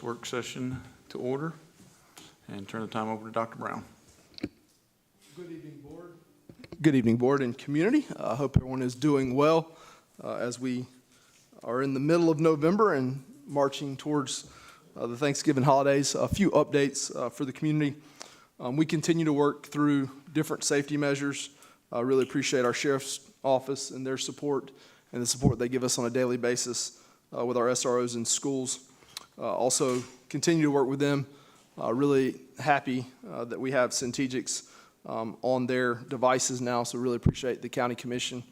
work session to order and turn the time over to Dr. Brown. Good evening, board. Good evening, board and community. I hope everyone is doing well as we are in the middle of November and marching towards the Thanksgiving holidays. A few updates for the community. We continue to work through different safety measures. I really appreciate our sheriff's office and their support and the support they give us on a daily basis with our SROs in schools. Also continue to work with them. Really happy that we have Centegix on their devices now, so really appreciate the county commission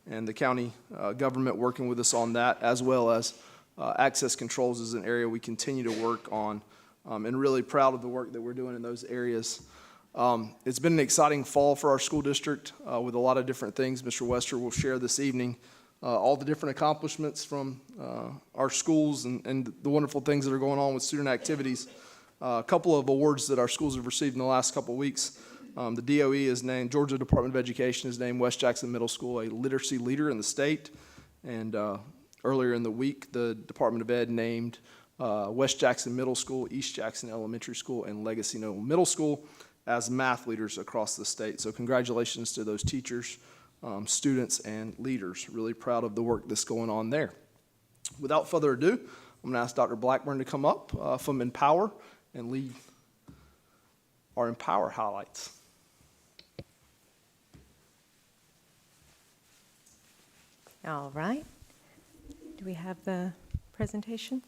and the county government working with us on that, as well as access controls is an area we continue to work on, and really proud of the work that we're doing in those areas. It's been an exciting fall for our school district with a lot of different things. Mr. Wester will share this evening all the different accomplishments from our schools and the wonderful things that are going on with student activities. A couple of awards that our schools have received in the last couple of weeks. The DOE is named, Georgia Department of Education has named West Jackson Middle School a literacy leader in the state. And earlier in the week, the Department of Ed named West Jackson Middle School, East Jackson Elementary School, and Legacy Noble Middle School as math leaders across the state. So congratulations to those teachers, students, and leaders. Really proud of the work that's going on there. Without further ado, I'm gonna ask Dr. Blackburn to come up from Empower and lead our Empower highlights. All right. Do we have the presentation?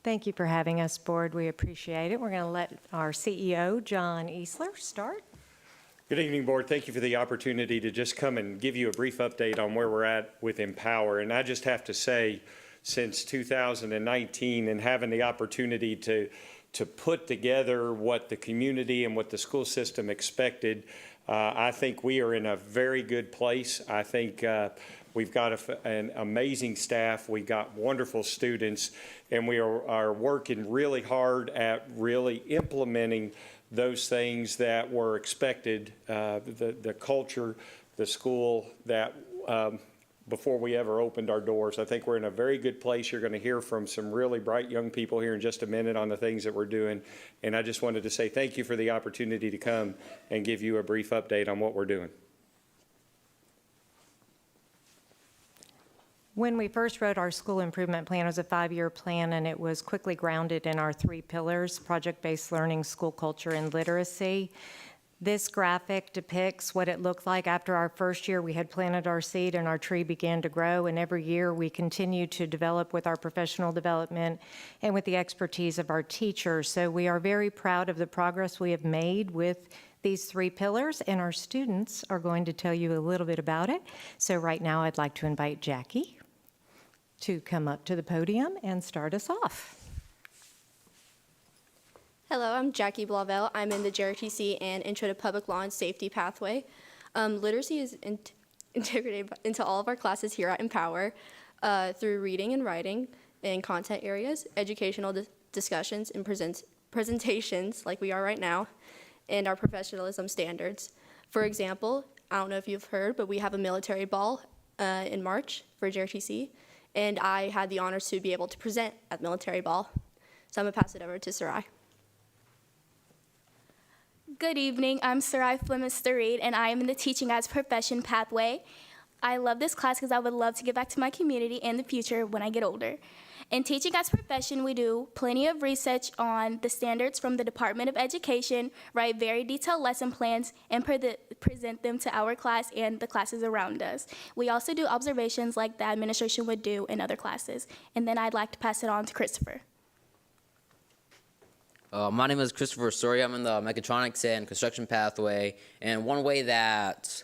Thank you for having us, board. We appreciate it. We're going to let our CEO, John Easler, start. Good evening, board. Thank you for the opportunity to just come and give you a brief update on where we're at with Empower. And I just have to say, since 2019 and having the opportunity to put together what the community and what the school system expected, I think we are in a very good place. I think we've got an amazing staff. We've got wonderful students, and we are working really hard at really implementing those things that were expected, the culture, the school that before we ever opened our doors. I think we're in a very good place. You're going to hear from some really bright young people here in just a minute on the things that we're doing. And I just wanted to say thank you for the opportunity to come and give you a brief update on what we're doing. When we first wrote our school improvement plan, it was a 5-year plan, and it was quickly grounded in our 3 pillars: project-based learning, school culture, and literacy. This graphic depicts what it looked like after our first year. We had planted our seed and our tree began to grow, and every year we continue to develop with our professional development and with the expertise of our teachers. So we are very proud of the progress we have made with these 3 pillars, and our students are going to tell you a little bit about it. So right now I'd like to invite Jackie to come up to the podium and start us off. Hello, I'm Jackie Blavel. I'm in the JRTC and Intro to Public Law and Safety pathway. Literacy is integrated into all of our classes here at Empower through reading and writing in content areas, educational discussions and presentations like we are right now, and our professionalism standards. For example, I don't know if you've heard, but we have a military ball in March for JRTC, and I had the honors to be able to present at military ball. So I'm gonna pass it over to Sarai. Good evening, I'm Sarai Flemister-Reed, and I am in the Teaching as a Profession pathway. I love this class because I would love to give back to my community in the future when I get older. In Teaching as a Profession, we do plenty of research on the standards from the Department of Education, write very detailed lesson plans, and present them to our class and the classes around us. We also do observations like the administration would do in other classes. And then I'd like to pass it on to Christopher. My name is Christopher Story. I'm in the mechatronics and construction pathway, and one way that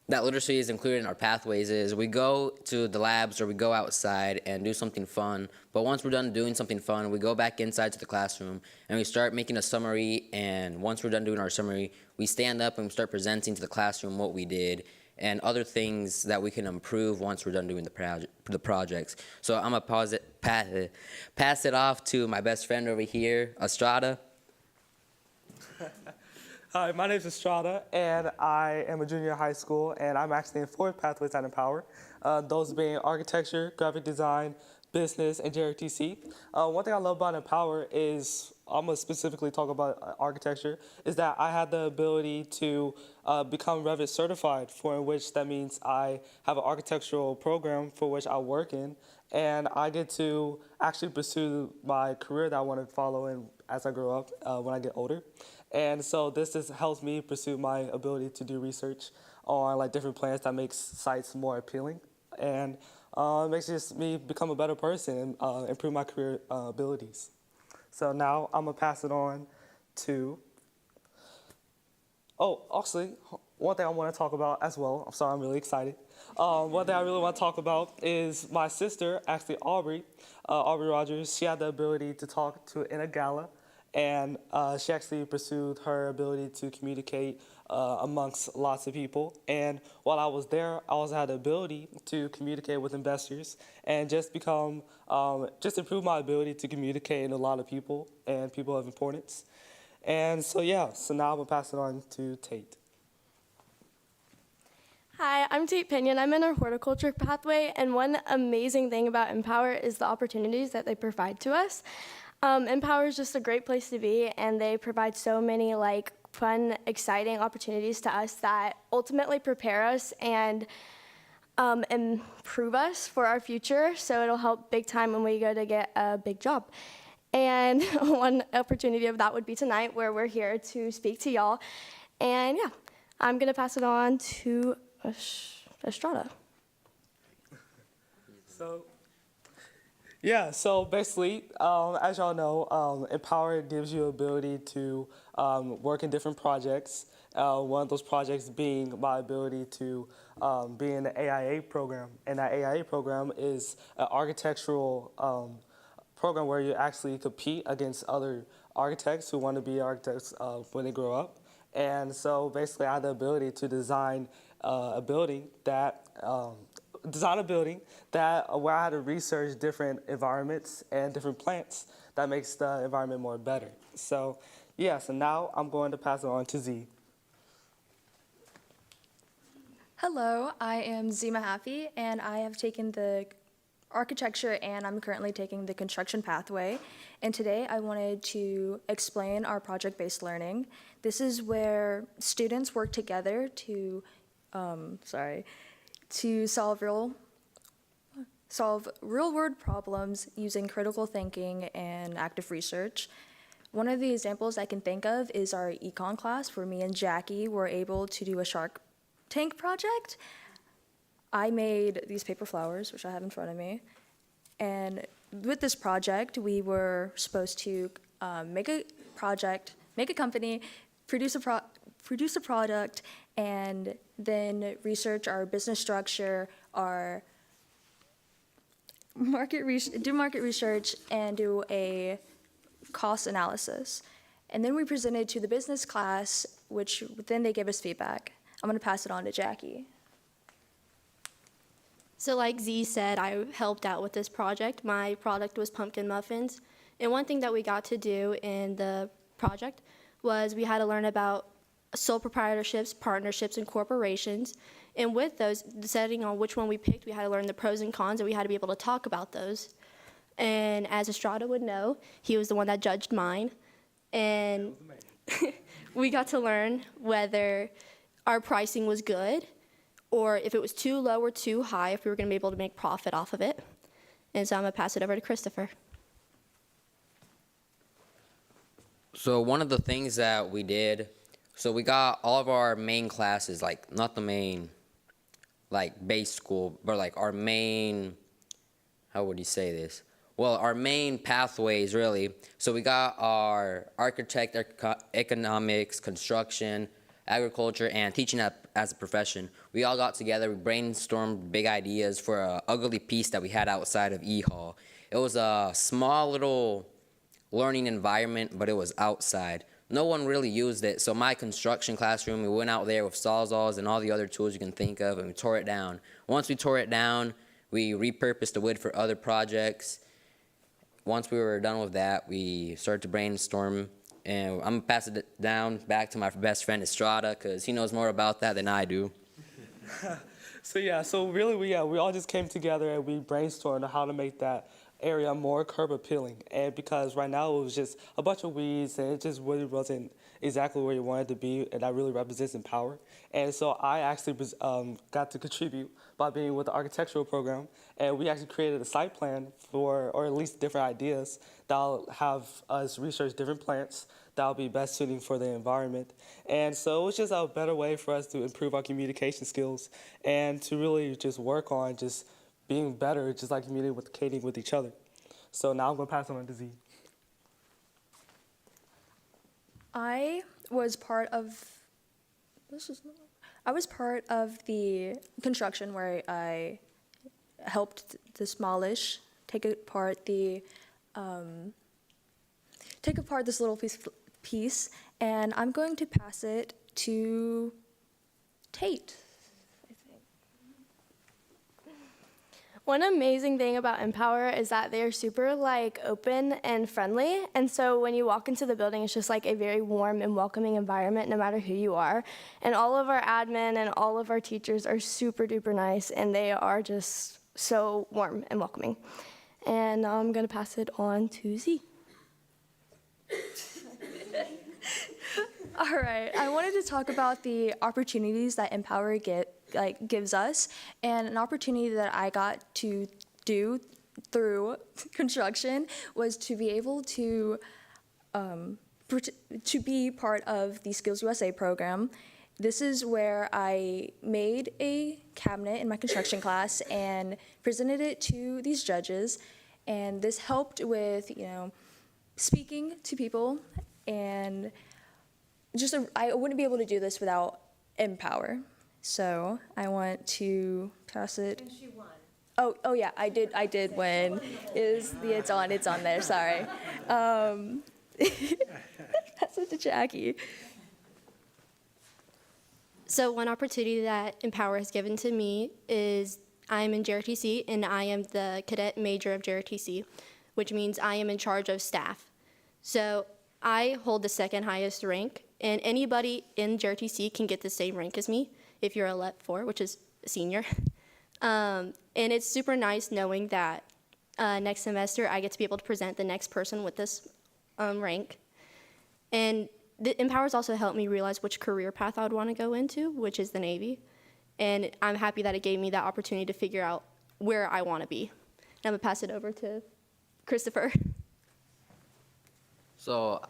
that literacy is included in our pathways is we go to the labs or we go outside and do something fun, but once we're done doing something fun, we go back inside to the classroom and we start making a summary, and once we're done doing our summary, we stand up and we start presenting to the classroom what we did and other things that we can improve once we're done doing the projects. So I'm gonna pass it off to my best friend over here, Estrada. Hi, my name is Estrada, and I am a junior in high school, and I'm actually in 4 pathways at Empower, those being architecture, graphic design, business, and JRTC. One thing I love about Empower is, I'm going to specifically talk about architecture, is that I had the ability to become Revit certified, for which that means I have an architectural program for which I work in, and I get to actually pursue my career that I want to follow in as I grow up when I get older. And so this just helps me pursue my ability to do research on like different plans that makes sites more appealing, and it makes just me become a better person and improve my career abilities. So now I'm gonna pass it on to. Oh, actually, one thing I want to talk about as well. I'm sorry, I'm really excited. One thing I really want to talk about is my sister, actually Aubrey Rogers. She had the ability to talk in a gala. And she actually pursued her ability to communicate amongst lots of people. And while I was there, I also had the ability to communicate with investors and just improve my ability to communicate in a lot of people and people of importance. And so, yeah, so now I'm gonna pass it on to Tate. Hi, I'm Tate Pinion. I'm in our horticulture pathway, and one amazing thing about Empower is the opportunities that they provide to us. Empower is just a great place to be, and they provide so many like fun, exciting opportunities to us that ultimately prepare us and improve us for our future. So it'll help big time when we go to get a big job. And one opportunity of that would be tonight, where we're here to speak to y'all. And yeah, I'm gonna pass it on to Estrada. So basically, as y'all know, Empower gives you ability to work in different projects. One of those projects being my ability to be in the AIA program. And that AIA program is an architectural program where you actually compete against other architects who want to be architects when they grow up. And so basically, I had the ability to design a building that where I had to research different environments and different plants that makes the environment more better. So yeah, so now I'm going to pass it on to Z. Hello, I am Zima Happy, and I have taken the architecture and I'm currently taking the construction pathway. And today I wanted to explain our project-based learning. This is where students work together to solve real-world problems using critical thinking and active research. One of the examples I can think of is our econ class, where me and Jackie were able to do a Shark Tank project. I made these paper flowers, which I have in front of me, and with this project, we were supposed to make a company, produce a product, and then research our business structure, our market research, and do a cost analysis. And then we presented to the business class, which then they gave us feedback. I'm going to pass it on to Jackie. So like Z said, I helped out with this project. My product was pumpkin muffins. And one thing that we got to do in the project was we had to learn about sole proprietorships, partnerships, and corporations. And with those, deciding on which one we picked, we had to learn the pros and cons, and we had to be able to talk about those. And as Estrada would know, he was the one that judged mine. And we got to learn whether our pricing was good, or if it was too low or too high, if we were going to be able to make profit off of it. And so I'm going to pass it over to Christopher. So one of the things that we did, so we got all of our main classes, like not the main, like base school, but like our main, how would you say this? Well, our main pathways really. So we got our architect, economics, construction, agriculture, and teaching as a profession. We all got together, we brainstormed big ideas for an ugly piece that we had outside of E-Hall. It was a small little learning environment, but it was outside. No one really used it, so my construction classroom, we went out there with sawzalls and all the other tools you can think of, and we tore it down. Once we tore it down, we repurposed the wood for other projects. Once we were done with that, we started to brainstorm and I'm gonna pass it down back to my best friend Estrada, because he knows more about that than I do. So really we all just came together and we brainstormed on how to make that area more curb appealing. And because right now it was just a bunch of weeds and it just really wasn't exactly where you wanted to be, and that really represents Empower. And so I actually got to contribute by being with the architectural program, and we actually created a site plan for, or at least different ideas that'll have us research different plants that'll be best suiting for the environment. And so it was just a better way for us to improve our communication skills and to really just work on just being better, just like communicating with each other. So now I'm gonna pass it on to Z. I was part of the construction where I helped take apart this little piece, and I'm going to pass it to Tate. One amazing thing about Empower is that they're super like open and friendly. And so when you walk into the building, it's just like a very warm and welcoming environment no matter who you are. And all of our admin and all of our teachers are super duper nice, and they are just so warm and welcoming. And now I'm gonna pass it on to Z. All right, I wanted to talk about the opportunities that Empower gives us, and an opportunity that I got to do through construction was to be able to be part of the Skills USA program. This is where I made a cabinet in my construction class and presented it to these judges, and this helped with, speaking to people, and I wouldn't be able to do this without Empower. So I want to pass it. And she won. Oh yeah, I did win. It's on there, sorry. Pass it to Jackie. So one opportunity that Empower has given to me is I'm in JRTC, and I am the cadet major of JRTC, which means I am in charge of staff. So I hold the second highest rank, and anybody in JRTC can get the same rank as me if you're a LEP 4, which is a senior. And it's super nice knowing that next semester I get to be able to present the next person with this rank. And the Empower's also helped me realize which career path I would want to go into, which is the Navy. And I'm happy that it gave me that opportunity to figure out where I want to be. And I'm going to pass it over to Christopher. So,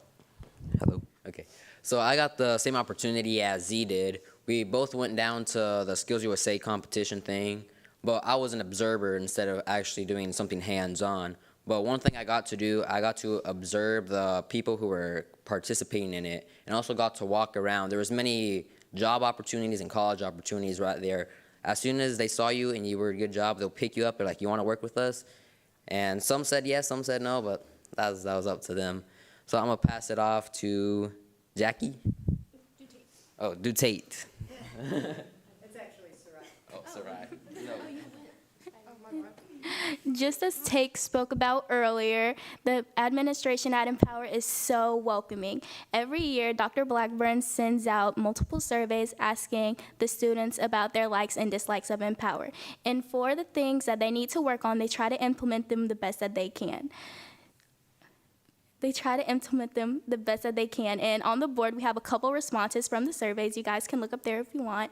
hello. Okay. So I got the same opportunity as Z did. We both went down to the Skills USA competition thing, but I was an observer instead of actually doing something hands-on. But one thing I got to do, I got to observe the people who were participating in it, and also got to walk around. There was many job opportunities and college opportunities right there. As soon as they saw you and you were a good job, they'll pick you up. They're like, "You want to work with us?" And some said yes, some said no, but that was up to them. So I'm gonna pass it off to Jackie. Do Tate. It's actually Sarai. Oh, Sarai. Just as Take spoke about earlier, the administration at Empower is so welcoming. Every year, Dr. Blackburn sends out multiple surveys asking the students about their likes and dislikes of Empower. And for the things that they need to work on, they try to implement them the best that they can. And on the board, we have a couple responses from the surveys. You guys can look up there if you want.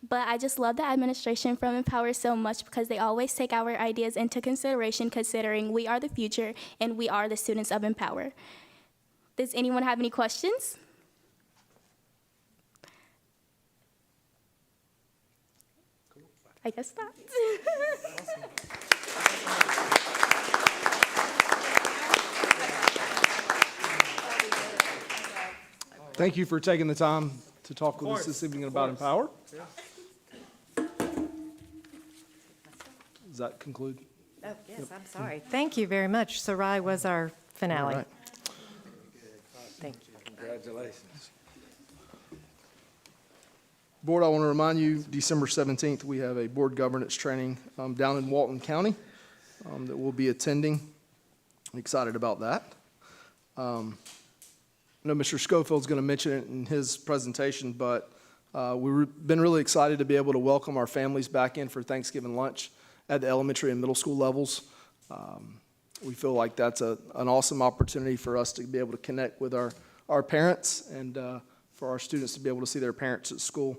But I just love the administration from Empower so much because they always take our ideas into consideration, considering we are the future and we are the students of Empower. Does anyone have any questions? I guess not. Thank you for taking the time to talk with us this evening about Empower. Does that conclude? Oh, yes, I'm sorry. Thank you very much. Sarai was our finale. All right. Thank you. Congratulations. Board, I want to remind you, December 17th, we have a board governance training down in Walton County that we'll be attending. I'm excited about that. know Mr. Schofield's going to mention it in his presentation, but we've been really excited to be able to welcome our families back in for Thanksgiving lunch at the elementary and middle school levels. We feel like that's an awesome opportunity for us to be able to connect with our parents and for our students to be able to see their parents at school.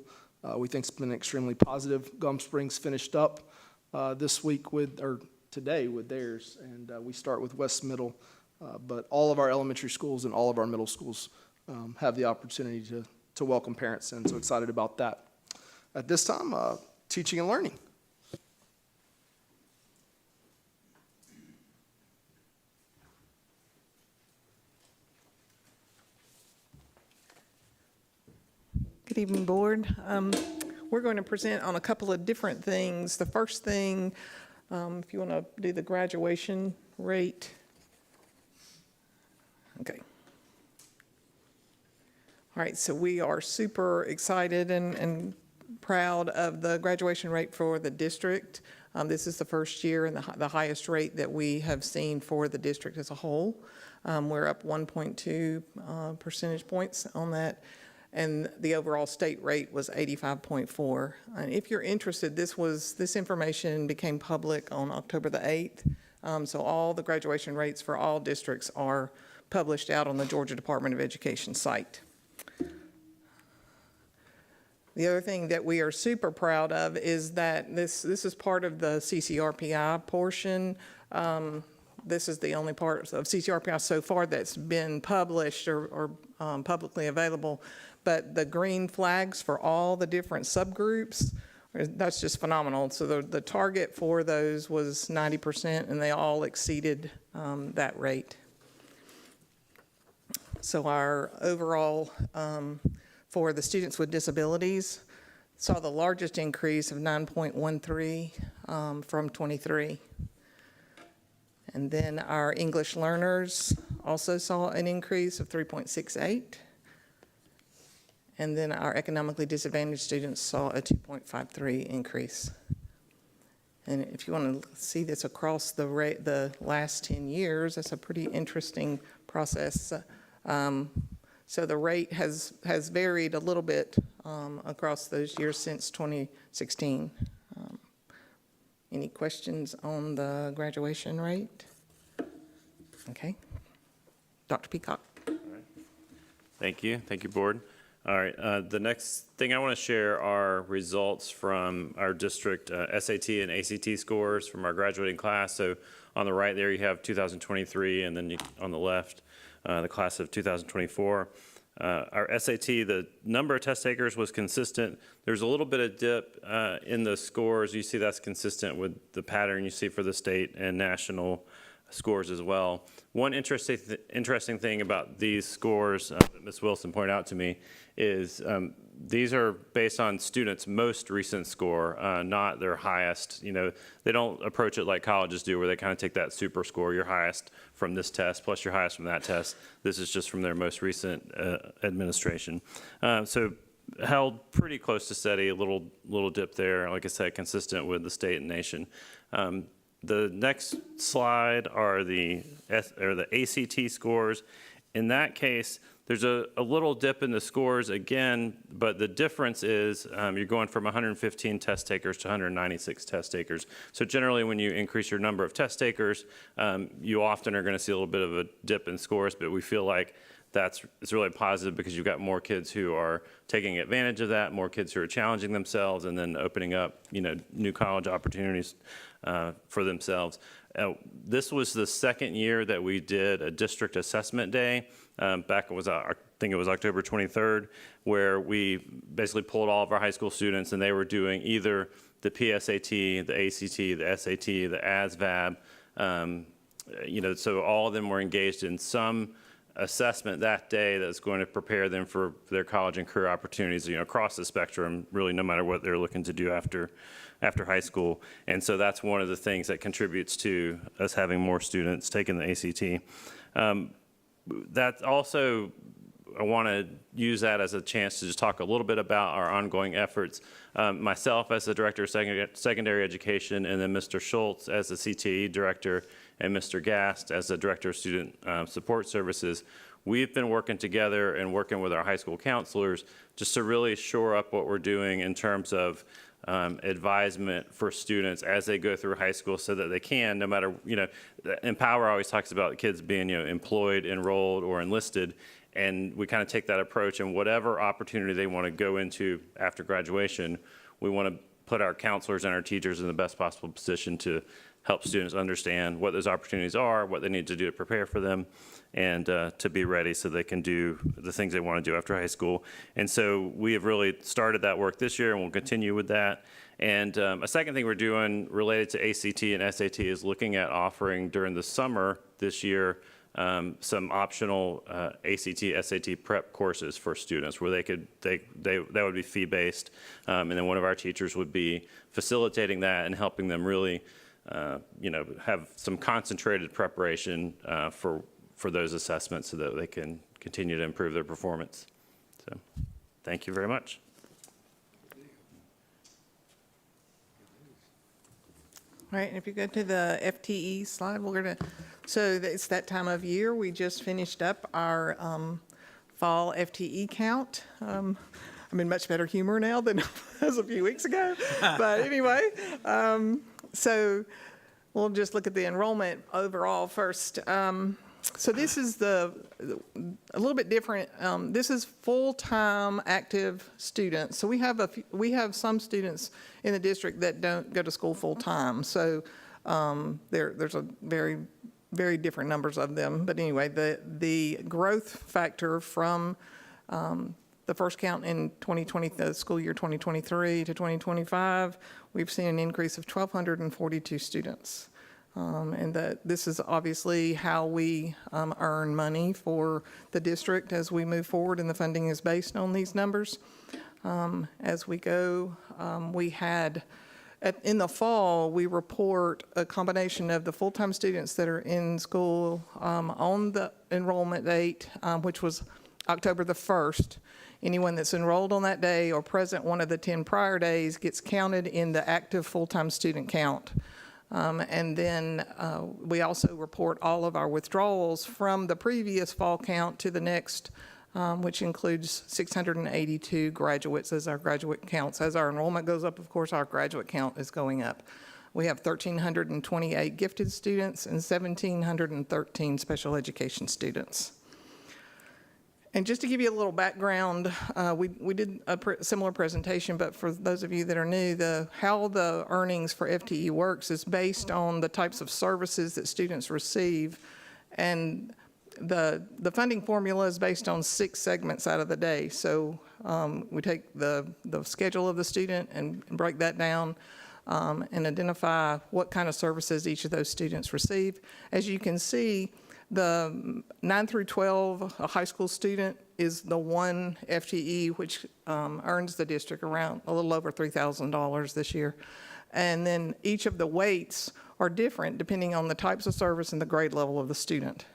We think it's been extremely positive. Gum Springs finished up this week today with theirs, and we start with West Middle. But all of our elementary schools and all of our middle schools have the opportunity to welcome parents in, so excited about that. At this time, teaching and learning. Good evening, Board. We're going to present on a couple of different things. The first thing, if you want to do the graduation rate. Okay. All right, so we are super excited and proud of the graduation rate for the district. This is the first year and the highest rate that we have seen for the district as a whole. We're up 1.2 percentage points on that, and the overall state rate was 85.4. And if you're interested, this information became public on October the 8th. So all the graduation rates for all districts are published out on the Georgia Department of Education site. The other thing that we are super proud of is that this is part of the CCRPI portion. This is the only part of CCRPI so far that's been published or publicly available. But the green flags for all the different subgroups, that's just phenomenal. So the target for those was 90%, and they all exceeded that rate. So our overall, for the students with disabilities, saw the largest increase of 9.13 from 23. And then our English learners also saw an increase of 3.68. And then our economically disadvantaged students saw a 2.53 increase. And if you want to see this across the last 10 years, that's a pretty interesting process. So the rate has varied a little bit across those years since 2016. Any questions on the graduation rate? Okay. Dr. Peacock. All right. Thank you, Board. All right, the next thing I want to share are results from our district SAT and ACT scores from our graduating class. So on the right there, you have 2023, and then on the left, the class of 2024. Our SAT, the number of test takers was consistent. There's a little bit of dip in the scores. You see that's consistent with the pattern you see for the state and national scores as well. One interesting thing about these scores that Ms. Wilson pointed out to me is these are based on students' most recent score, not their highest. You know, they don't approach it like colleges do, where they kind of take that super score, your highest from this test plus your highest from that test. This is just from their most recent administration. So held pretty close to steady, a little dip there. Like I said, consistent with the state and nation. The next slide are the ACT scores. In that case, there's a little dip in the scores again, but the difference is you're going from 115 test takers to 196 test takers. So generally when you increase your number of test takers, you often are going to see a little bit of a dip in scores, but we feel like it's really positive because you've got more kids who are taking advantage of that, more kids who are challenging themselves, and then opening up, new college opportunities for themselves. This was the second year that we did a district assessment day. Back I think it was October 23rd, where we basically pulled all of our high school students, and they were doing either the PSAT, the ACT, the SAT, the ASVAB. So all of them were engaged in some assessment that day that's going to prepare them for their college and career opportunities, across the spectrum, really no matter what they're looking to do after high school. And so that's one of the things that contributes to us having more students taking the ACT. That also, I want to use that as a chance to just talk a little bit about our ongoing efforts. Myself as the Director of Secondary Education, and then Mr. Schultz as the CTE Director, and Mr. Gast as the Director of Student Support Services, we've been working together and working with our high school counselors just to really shore up what we're doing in terms of advisement for students as they go through high school so that they can, no matter, Empower always talks about kids being, employed, enrolled, or enlisted. And we kind of take that approach, and whatever opportunity they want to go into after graduation, we want to put our counselors and our teachers in the best possible position to help students understand what those opportunities are, what they need to do to prepare for them, and to be ready so they can do the things they want to do after high school. And so we have really started that work this year, and we'll continue with that. And a second thing we're doing related to ACT and SAT is looking at offering during the summer this year some optional ACT, SAT prep courses for students where that would be fee-based, and then one of our teachers would be facilitating that and helping them really have some concentrated preparation for those assessments so that they can continue to improve their performance. So, thank you very much. All right, and if you go to the FTE slide, so it's that time of year. We just finished up our fall FTE count. I'm in much better humor now than I was a few weeks ago. But anyway, so we'll just look at the enrollment overall first. So this is a little bit different. This is full-time active students. So we have some students in the district that don't go to school full-time. So there's a very, very different numbers of them. But anyway, the growth factor from the first count in 2020, the school year 2023 to 2025, we've seen an increase of 1,242 students. And this is obviously how we earn money for the district as we move forward, and the funding is based on these numbers. As we go, we had, in the fall, we report a combination of the full-time students that are in school on the enrollment date, which was October the 1st. Anyone that's enrolled on that day or present one of the 10 prior days gets counted in the active full-time student count. And then we also report all of our withdrawals from the previous fall count to the next, which includes 682 graduates as our graduate counts. As our enrollment goes up, of course, our graduate count is going up. We have 1,328 gifted students and 1,713 special education students. And just to give you a little background, we did a similar presentation, but for those of you that are new, how the earnings for FTE works is based on the types of services that students receive. And the funding formula is based on 6 segments out of the day. So we take the schedule of the student and break that down and identify what kind of services each of those students receive. As you can see, the 9 through 12, a high school student, is the one FTE which earns the district around a little over $3,000 this year. And then each of the weights are different depending on the types of service and the grade level of the student.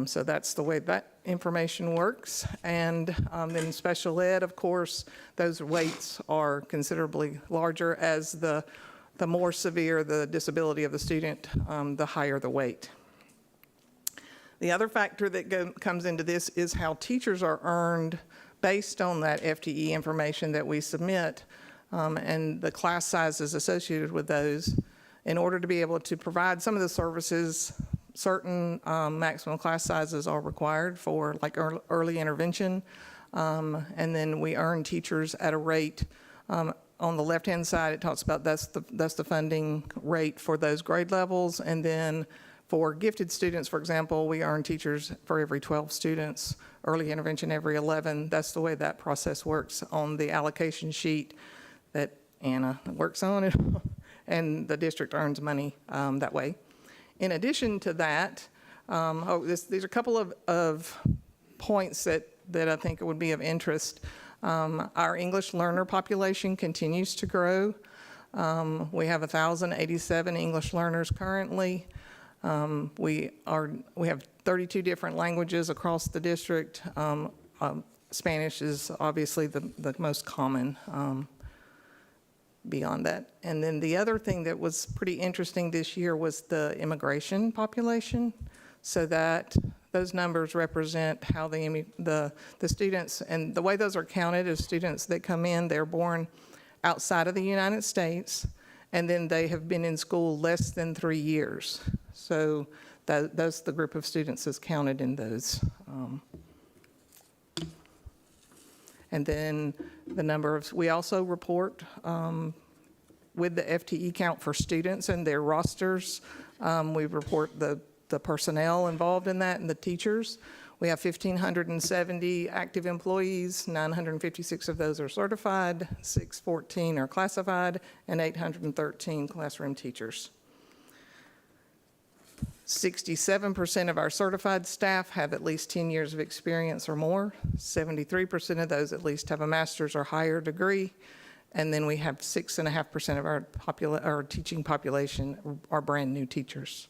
So that's the way that information works. And then special ed, of course, those weights are considerably larger. As the more severe the disability of the student, the higher the weight. The other factor that comes into this is how teachers are earned based on that FTE information that we submit and the class sizes associated with those. In order to be able to provide some of the services, certain maximum class sizes are required for like early intervention. And then we earn teachers at a rate. On the left-hand side, it talks about that's the funding rate for those grade levels. And then for gifted students, for example, we earn teachers for every 12 students, early intervention every 11. That's the way that process works on the allocation sheet that Anna works on, and the district earns money that way. In addition to that, these are a couple of points that I think would be of interest. Our English learner population continues to grow. We have 1,087 English learners currently. We have 32 different languages across the district. Spanish is obviously the most common beyond that. And then the other thing that was pretty interesting this year was the immigration population. So that Those numbers represent how the students, and the way those are counted is students that come in, they're born outside of the United States, and then they have been in school less than 3 years. So that's the group of students that's counted in those. And then the number of, we also report with the FTE count for students and their rosters. We report the personnel involved in that and the teachers. We have 1,570 active employees, 956 of those are certified, 614 are classified, and 813 classroom teachers. 67% of our certified staff have at least 10 years of experience or more. 73% of those at least have a master's or higher degree. And then we have 6.5% of our teaching population are brand new teachers.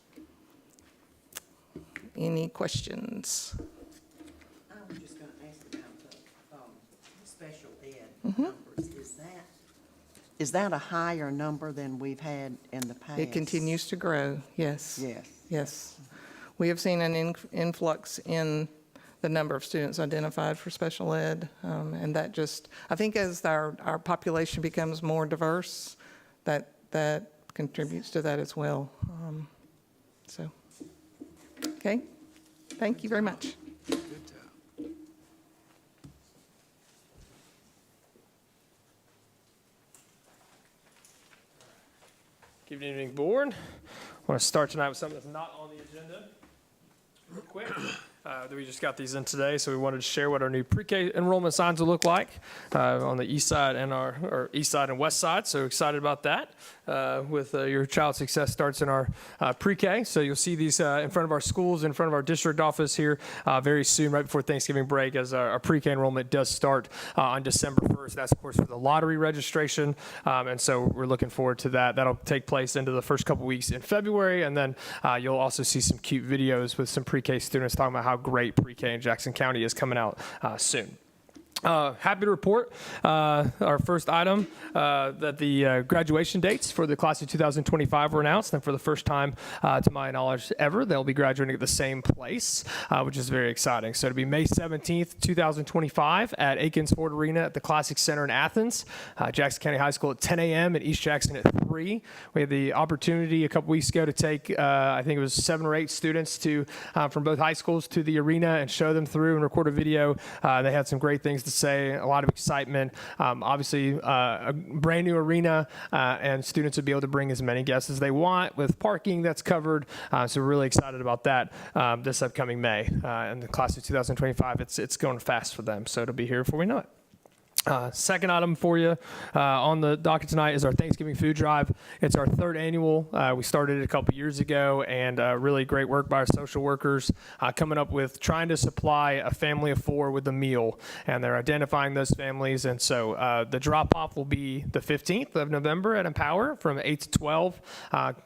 Any questions? I was just going to ask about the special ed numbers. Is that a higher number than we've had in the past? It continues to grow, yes. Yes. Yes. We have seen an influx in the number of students identified for special ed, and that just, I think as our population becomes more diverse, that contributes to that as well. So, okay, thank you very much. Good evening, board. I want to start tonight with something that's not on the agenda. Real quick, we just got these in today, so we wanted to share what our new pre-K enrollment signs will look like on the east side and our east side and west side. So excited about that. With your child success starts in our pre-K, so you'll see these in front of our schools, in front of our district office here very soon, right before Thanksgiving break, as our pre-K enrollment does start on December 1st. That's of course for the lottery registration, and so we're looking forward to that. That'll take place into the first couple weeks in February, and then you'll also see some cute videos with some pre-K students talking about how great pre-K in Jackson County is coming out soon. Happy to report our first item that the graduation dates for the class of 2025 were announced, and for the first time, to my knowledge, ever, they'll be graduating at the same place, which is very exciting. So it'll be May 17th, 2025 at Aikens Ford Arena at the Classic Center in Athens, Jackson County High School at 10 a.m. and East Jackson at 3. We had the opportunity a couple weeks ago to take, I think it was 7 or 8 students from both high schools to the arena and show them through and record a video. They had some great things to say, a lot of excitement. Obviously, a brand new arena, and students would be able to bring as many guests as they want with parking that's covered. So we're really excited about that this upcoming May. And the class of 2025, it's going fast for them. So it'll be here before we know it. Second item for you on the docket tonight is our Thanksgiving food drive. It's our 3rd annual. We started it a couple years ago, and really great work by our social workers coming up with trying to supply a family of 4 with a meal, and they're identifying those families. And so the drop-off will be the 15th of November at Empower from 8 to 12.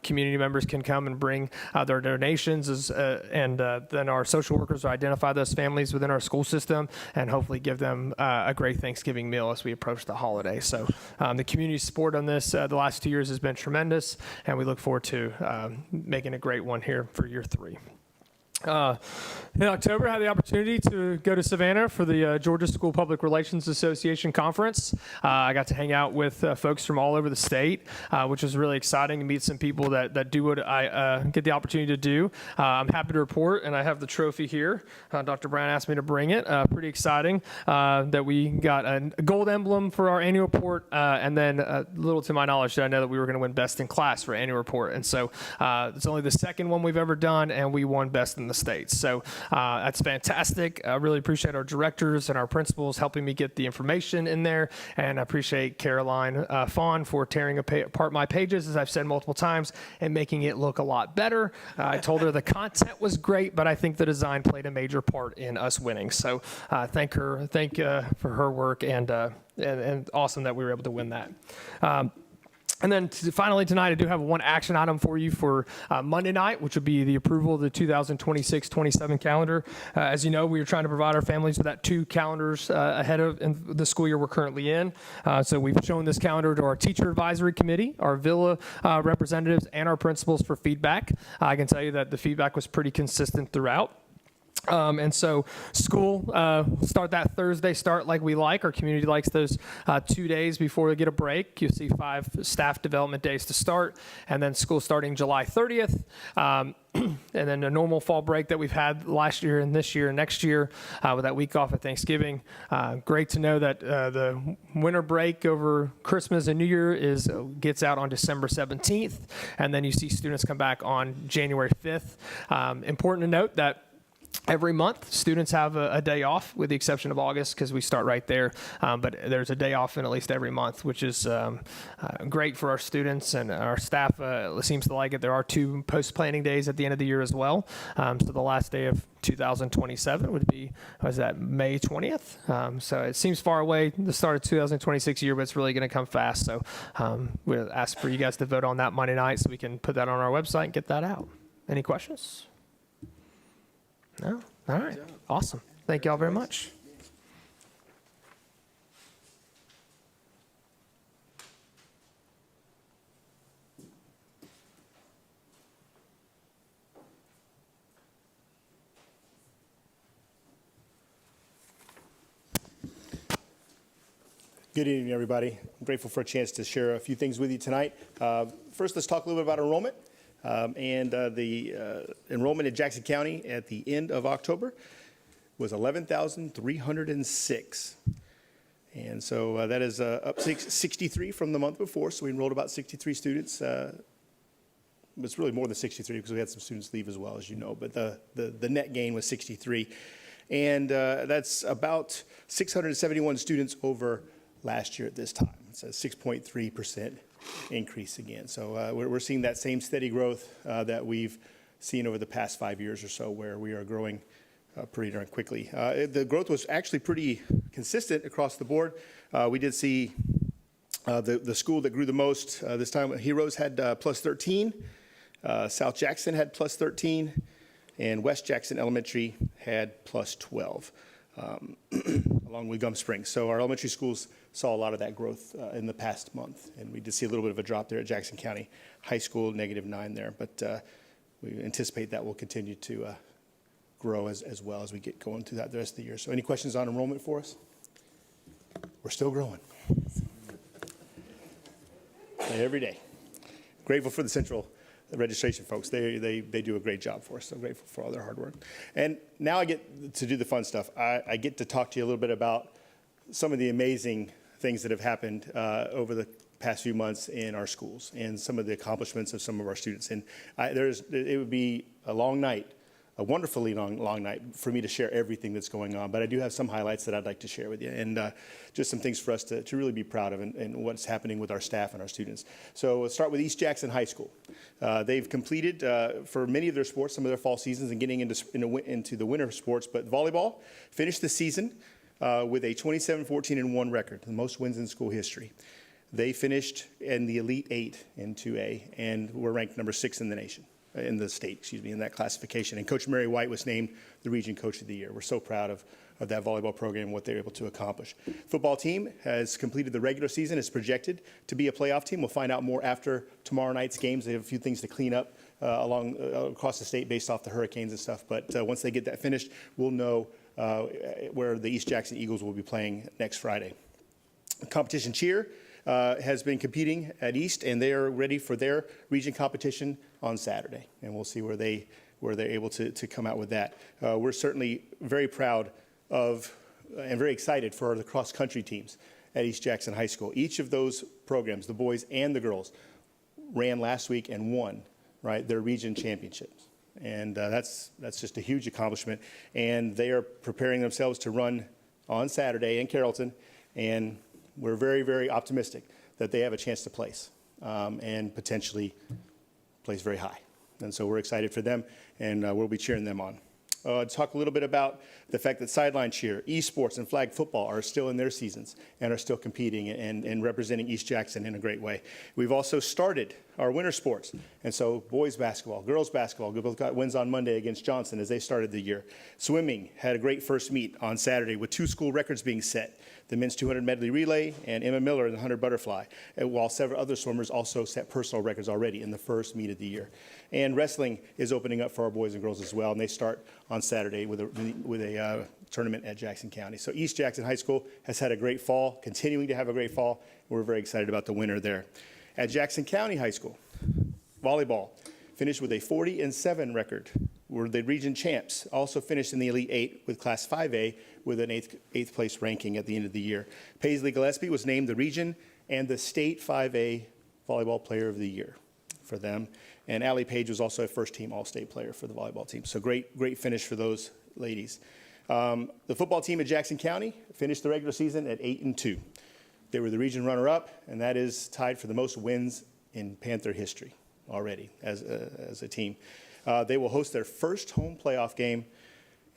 Community members can come and bring their donations, and then our social workers will identify those families within our school system and hopefully give them a great Thanksgiving meal as we approach the holiday. So the community support on this the last 2 years has been tremendous, and we look forward to making a great one here for year 3. In October, I had the opportunity to go to Savannah for the Georgia School Public Relations Association conference. I got to hang out with folks from all over the state, which was really exciting to meet some people that do what I get the opportunity to do. I'm happy to report, and I have the trophy here. Dr. Brown asked me to bring it. Pretty exciting that we got a gold emblem for our annual report, and then little to my knowledge, I know that we were going to win best in class for annual report. And so it's only the second one we've ever done, and we won best in the States. So that's fantastic. I really appreciate our directors and our principals helping me get the information in there, and I appreciate Caroline Fawn for tearing apart my pages, as I've said multiple times, and making it look a lot better. I told her the content was great, but I think the design played a major part in us winning. So thank her for her work, and awesome that we were able to win that. And then finally tonight, I do have one action item for you for Monday night, which would be the approval of the 2026-27 calendar. As you know, we are trying to provide our families with that 2 calendars ahead of the school year we're currently in. So we've shown this calendar to our teacher advisory committee, our VILA representatives, and our principals for feedback. I can tell you that the feedback was pretty consistent throughout. And so school start that Thursday start like we like. Our community likes those 2 days before they get a break. You'll see 5 staff development days to start, and then school starting July 30th. And then a normal fall break that we've had last year and this year and next year with that week off at Thanksgiving. Great to know that the winter break over Christmas and New Year gets out on December 17th, and then you see students come back on January 5th. Important to note that every month, students have a day off, with the exception of August, because we start right there. But there's a day off in at least every month, which is great for our students, and our staff seems to like it. There are 2 post-planning days at the end of the year as well. So the last day of 2027 would be, May 20th? So it seems far away, the start of 2026 year, but it's really going to come fast. So we'll ask for you guys to vote on that Monday night so we can put that on our website and get that out. Any questions? No? All right. Awesome. Thank you all very much. Good evening, everybody. I'm grateful for a chance to share a few things with you tonight. First, let's talk a little bit about enrollment. The enrollment in Jackson County at the end of October was 11,306. And so that is up 63 from the month before. So we enrolled about 63 students. It's really more than 63 because we had some students leave as well, as you know. But the net gain was 63. And that's about 671 students over last year at this time. It's a 6.3% increase again. So we're seeing that same steady growth that we've seen over the past 5 years or so, where we are growing pretty darn quickly. The growth was actually pretty consistent across the board. We did see the school that grew the most this time. Heroes had plus 13. South Jackson had plus 13. And West Jackson Elementary had plus 12, along with Gum Springs. So our elementary schools saw a lot of that growth in the past month. And we did see a little bit of a drop there at Jackson County High School, -9 there. But we anticipate that will continue to grow as well as we get going through the rest of the year. So any questions on enrollment for us? We're still growing. Every day. Grateful for the Central registration folks. They do a great job for us. So grateful for all their hard work. And now I get to do the fun stuff. I get to talk to you a little bit about some of the amazing things that have happened over the past few months in our schools and some of the accomplishments of some of our students. And it would be a long night, a wonderfully long night for me to share everything that's going on. But I do have some highlights that I'd like to share with you, and just some things for us to really be proud of and what's happening with our staff and our students. So let's start with East Jackson High School. They've completed, for many of their sports, some of their fall seasons and getting into the winter sports. But volleyball finished the season with a 27-14-1 record, the most wins in school history. They finished in the Elite 8 in 2A and were ranked number 6 in the nation. In the state, in that classification. And Coach Mary White was named the Region Coach of the Year. We're so proud of that volleyball program and what they're able to accomplish. Football team has completed the regular season. It's projected to be a playoff team. We'll find out more after tomorrow night's games. They have a few things to clean up across the state based off the hurricanes and stuff. But once they get that finished, we'll know where the East Jackson Eagles will be playing next Friday. Competition cheer has been competing at East, and they are ready for their region competition on Saturday. And we'll see where they're able to come out with that. We're certainly very proud of and very excited for the cross-country teams at East Jackson High School. Each of those programs, the boys and the girls, ran last week and won, their region championships. And that's just a huge accomplishment. And they are preparing themselves to run on Saturday in Carrollton, and we're very, very optimistic that they have a chance to place and potentially place very high. And so we're excited for them, and we'll be cheering them on. Talk a little bit about the fact that sideline cheer, esports, and flag football are still in their seasons and are still competing and representing East Jackson in a great way. We've also started our winter sports. And so boys basketball, girls basketball, we both got wins on Monday against Johnson as they started the year. Swimming had a great first meet on Saturday with 2 school records being set. The men's 200 medley relay and Emma Miller in the 100 butterfly, while several other swimmers also set personal records already in the first meet of the year. And wrestling is opening up for our boys and girls as well, and they start on Saturday with a tournament at Jackson County. So East Jackson High School has had a great fall, continuing to have a great fall. We're very excited about the winner there. At Jackson County High School, volleyball finished with a 40-7 record. We're the region champs, also finished in the Elite 8 with Class 5A with an eighth place ranking at the end of the year. Paisley Gillespie was named the region and the state 5A volleyball player of the year for them. And Allie Page was also a first-team All-State player for the volleyball team. So great finish for those ladies. The football team at Jackson County finished the regular season at 8-2. They were the region runner-up, and that is tied for the most wins in Panther history already as a team. They will host their first home playoff game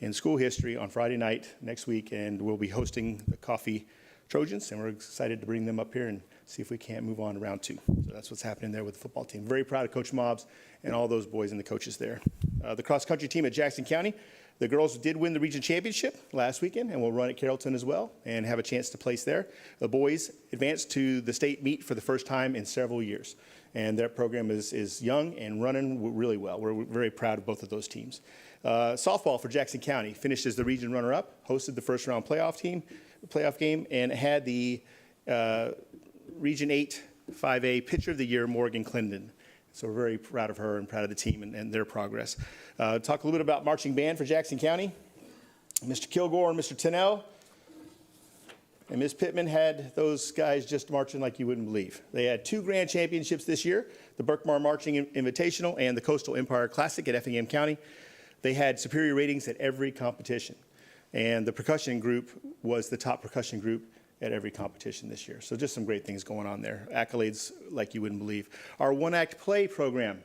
in school history on Friday night next week, and we'll be hosting the Coffee Trojans, and we're excited to bring them up here and see if we can't move on to round 2. So that's what's happening there with the football team. Very proud of Coach Mobbs and all those boys and the coaches there. The cross-country team at Jackson County, the girls did win the region championship last weekend, and will run at Carrollton as well and have a chance to place there. The boys advanced to the state meet for the first time in several years, and their program is young and running really well. We're very proud of both of those teams. Softball for Jackson County finished as the region runner-up, hosted the first-round playoff game, and had the Region 8 5A Pitcher of the Year, Morgan Clendon. So we're very proud of her and proud of the team and their progress. Talk a little bit about marching band for Jackson County. Mr. Kilgore and Mr. Tennell and Ms. Pittman had those guys just marching like you wouldn't believe. They had 2 grand championships this year, the Berkmar Marching Invitational and the Coastal Empire Classic at Effingham County. They had superior ratings at every competition. And the percussion group was the top percussion group at every competition this year. So just some great things going on there. Accolades like you wouldn't believe. Our one-act play program,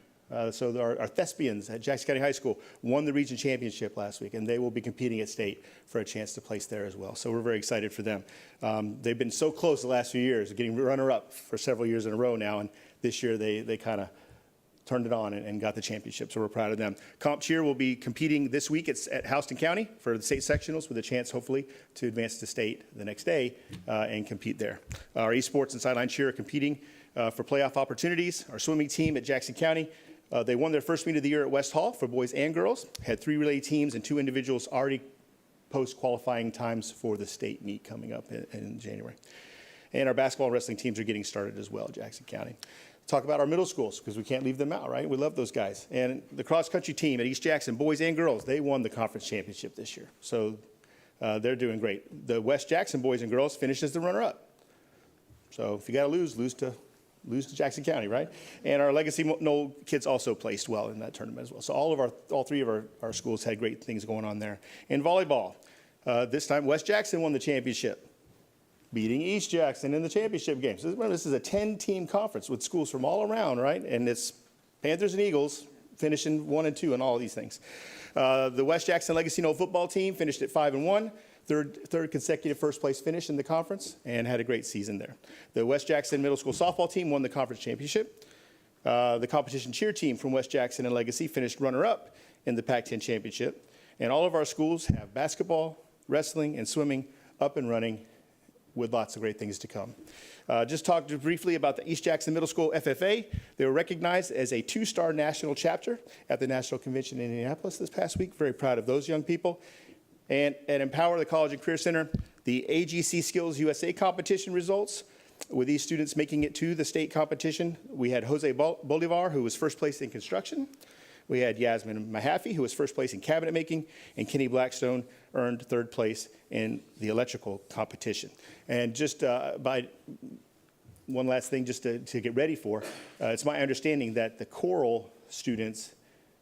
so our thespians at Jackson County High School won the region championship last week, and they will be competing at state for a chance to place there as well. So we're very excited for them. They've been so close the last few years, getting runner-up for several years in a row now, and this year they kind of turned it on and got the championship, so we're proud of them. Comp Cheer will be competing this week at Houston County for the state sectionals with a chance, hopefully, to advance to state the next day and compete there. Our esports and sideline cheer are competing for playoff opportunities. Our swimming team at Jackson County, they won their first meet of the year at West Hall for boys and girls, had 3 relay teams and 2 individuals already post qualifying times for the state meet coming up in January. And our basketball and wrestling teams are getting started as well at Jackson County. Talk about our middle schools, because we can't leave them out, right? We love those guys. And the cross-country team at East Jackson, boys and girls, they won the conference championship this year. So they're doing great. The West Jackson boys and girls finished as the runner-up. So if you got to lose to Jackson County, right? And our Legacy Knoll kids also placed well in that tournament as well. So all 3 of our schools had great things going on there. In volleyball, this time West Jackson won the championship, beating East Jackson in the championship game. So remember, this is a 10-team conference with schools from all around, right? And it's Panthers and Eagles finishing 1 and 2 in all of these things. The West Jackson Legacy Knoll football team finished at 5-1, third consecutive first place finish in the conference, and had a great season there. The West Jackson Middle School softball team won the conference championship. The competition cheer team from West Jackson and Legacy finished runner-up in the Pac-10 championship. And all of our schools have basketball, wrestling, and swimming up and running, with lots of great things to come. Just talked briefly about the East Jackson Middle School FFA. They were recognized as a 2-star national chapter at the National Convention in Indianapolis this past week. Very proud of those young people. And at Empower, the College and Career Center, the AGC Skills USA competition results, with these students making it to the state competition. We had Jose Bolivar, who was first place in construction. We had Yasmin Mahaffey, who was first place in cabinet making, and Kenny Blackstone earned 3rd place in the electrical competition. And just by one last thing, just to get ready for, it's my understanding that the choral students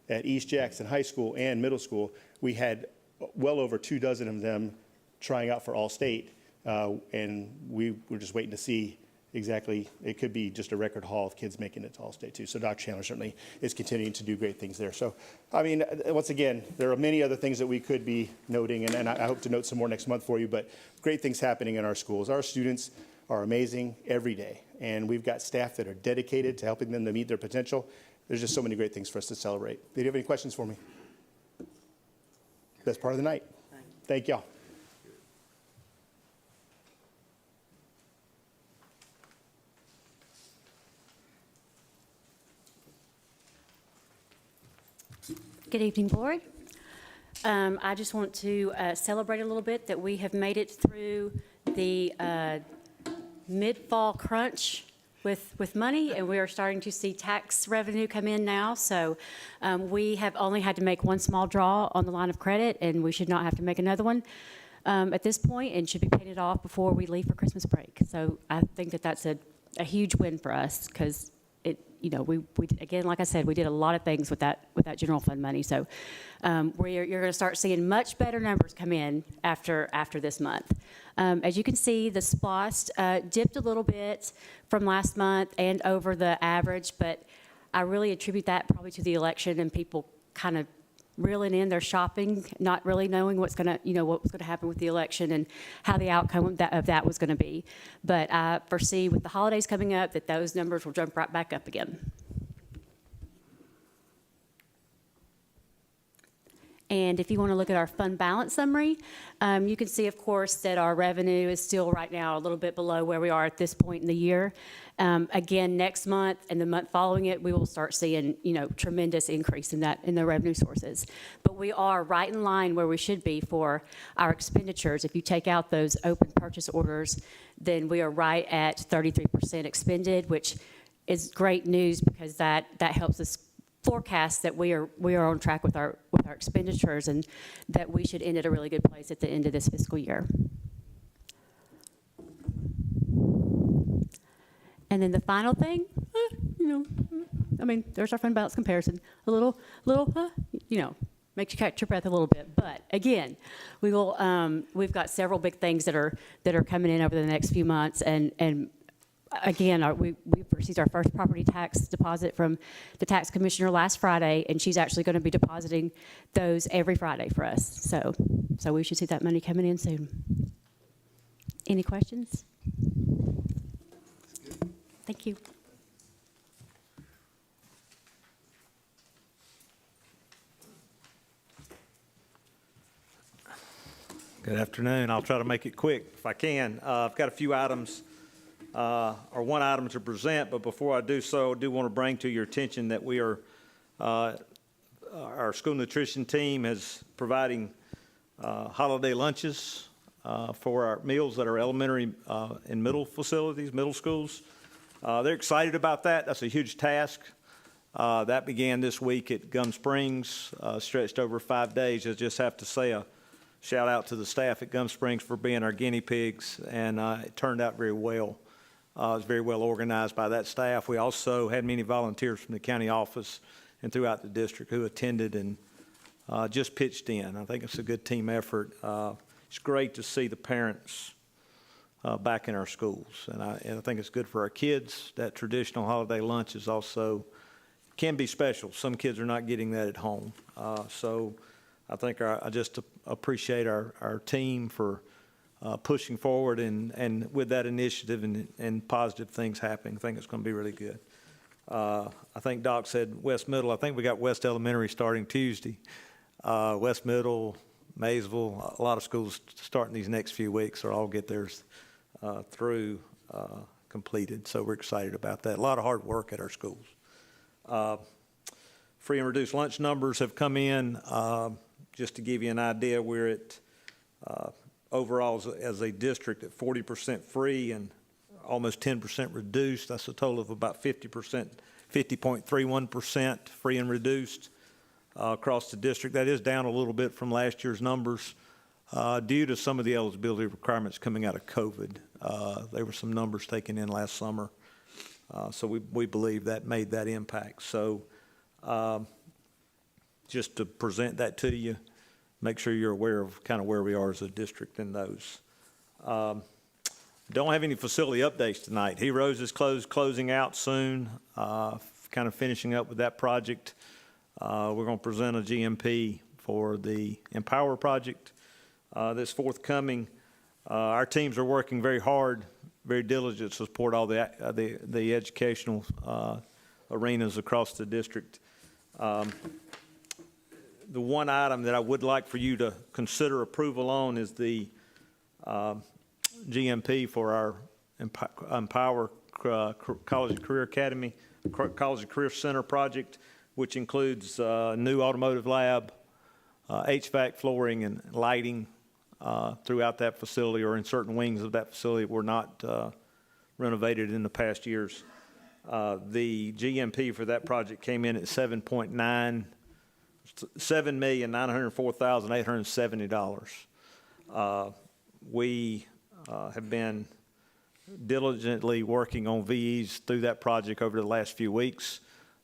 at East Jackson High School and middle school, we had well over 24 of them trying out for All-State, and we were just waiting to see exactly. It could be just a record haul of kids making it to All-State too. So Dr. Chandler certainly is continuing to do great things there. So, I mean, once again, there are many other things that we could be noting, and I hope to note some more next month for you, but great things happening in our schools. Our students are amazing every day. And we've got staff that are dedicated to helping them to meet their potential. There's just so many great things for us to celebrate. Do you have any questions for me? Best part of the night. Thank y'all. Good evening, Board. I just want to celebrate a little bit that we have made it through the mid-fall crunch with money, and we are starting to see tax revenue come in now. So we have only had to make one small draw on the line of credit, and we should not have to make another one at this point, and should be paid it off before we leave for Christmas break. So I think that that's a huge win for us, because we again, like I said, we did a lot of things with that general fund money. So you're going to start seeing much better numbers come in after this month. As you can see, the SPOS dipped a little bit from last month and over the average, but I really attribute that probably to the election and people kind of reeling in their shopping, not really knowing what was going to happen with the election and how the outcome of that was going to be. But I foresee with the holidays coming up that those numbers will jump right back up again. And if you want to look at our fund balance summary, you can see, of course, that our revenue is still right now a little bit below where we are at this point in the year. Again, next month and the month following it, we will start seeing, tremendous increase in the revenue sources. But we are right in line where we should be for our expenditures. If you take out those open purchase orders, then we are right at 33% expended, which is great news because that helps us forecast that we are on track with our expenditures, and that we should end at a really good place at the end of this fiscal year. And then the final thing, there's our fund balance comparison. A little, makes you catch your breath a little bit. But again, we've got several big things that are coming in over the next few months, and again, we received our first property tax deposit from the tax commissioner last Friday, and she's actually going to be depositing those every Friday for us. So we should see that money coming in soon. Any questions? Thank you. Good afternoon. I'll try to make it quick if I can. I've got a few items, or one item to present, but before I do so, I do want to bring to your attention that we are, our school nutrition team is providing holiday lunches for our meals that are elementary and middle facilities, middle schools. They're excited about that. That's a huge task. That began this week at Gum Springs, stretched over 5 days. I just have to say a shout out to the staff at Gum Springs for being our guinea pigs, and it turned out very well. It was very well organized by that staff. We also had many volunteers from the county office and throughout the district who attended and just pitched in. I think it's a good team effort. It's great to see the parents back in our schools, and I think it's good for our kids. That traditional holiday lunch is also can be special. Some kids are not getting that at home, so I think I just appreciate our team for pushing forward and with that initiative and positive things happening. I think it's going to be really good. I think Doc said West Middle. I think we got West Elementary starting Tuesday. West Middle, Maysville, a lot of schools starting these next few weeks, or I'll get theirs through completed. So we're excited about that. A lot of hard work at our schools. Free and reduced lunch numbers have come in. Just to give you an idea, we're at overall as a district at 40% free and almost 10% reduced. That's a total of about 50%, 50.31% free and reduced across the district. That is down a little bit from last year's numbers due to some of the eligibility requirements coming out of COVID. There were some numbers taken in last summer, so we believe that made that impact. So just to present that to you, make sure you're aware of kind of where we are as a district in those. Don't have any facility updates tonight. Heroes is closing out soon, kind of finishing up with that project. We're going to present a GMP for the Empower project that's forthcoming. Our teams are working very hard very diligent to support all the educational arenas across the district. The one item that I would like for you to consider approval on is the GMP for our Empower College and Career Academy, College and Career Center project, which includes new automotive lab, HVAC, flooring, and lighting throughout that facility, or in certain wings of that facility that were not renovated in the past years. The GMP for that project came in at $7,904,870. We have been diligently working on VEs through that project over the last few weeks.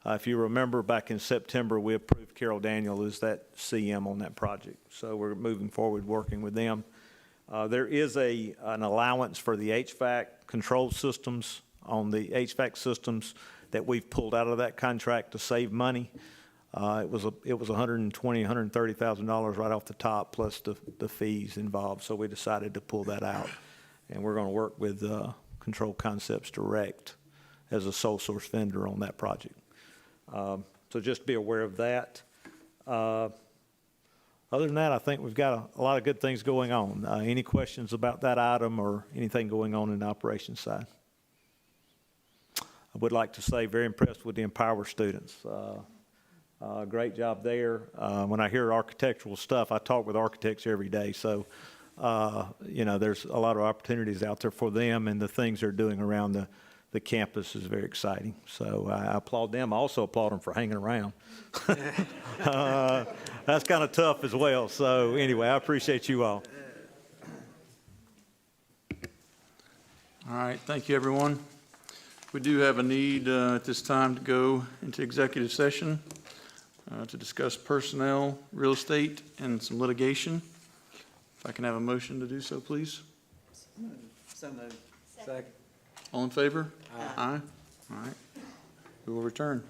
If you remember, back in September, we approved Carol Daniel as that CM on that project. So we're moving forward working with them. There is an allowance for the HVAC control systems on the HVAC systems that we've pulled out of that contract to save money. It was $120,000, $130,000 right off the top, plus the fees involved. So we decided to pull that out, and we're going to work with Control Concepts Direct as a sole source vendor on that project. So just be aware of that. Other than that, I think we've got a lot of good things going on. Any questions about that item or anything going on in the operations side? I would like to say very impressed with the Empower students. Great job there. When I hear architectural stuff, I talk with architects every day. So, you know, there's a lot of opportunities out there for them, and the things they're doing around the campus is very exciting. So I applaud them. I also applaud them for hanging around. That's kind of tough as well. So anyway, I appreciate you all. All right, thank you, everyone. We do have a need at this time to go into executive session to discuss personnel, real estate, and some litigation. If I can have a motion to do so, please. So moved. Second. All in favor? Aye. All right. We will return.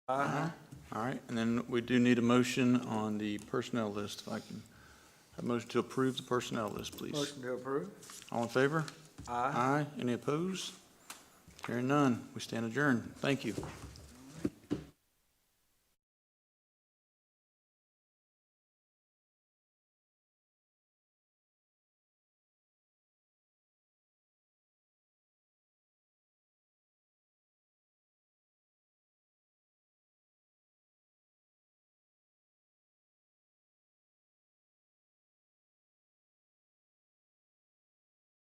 Aye. All right, and then we do need a motion on the personnel list. If I can have a motion to approve the personnel list, please. Motion to approve. All in favor? Aye. Aye. Any opposed? Hearing none, we stand adjourned. Thank you.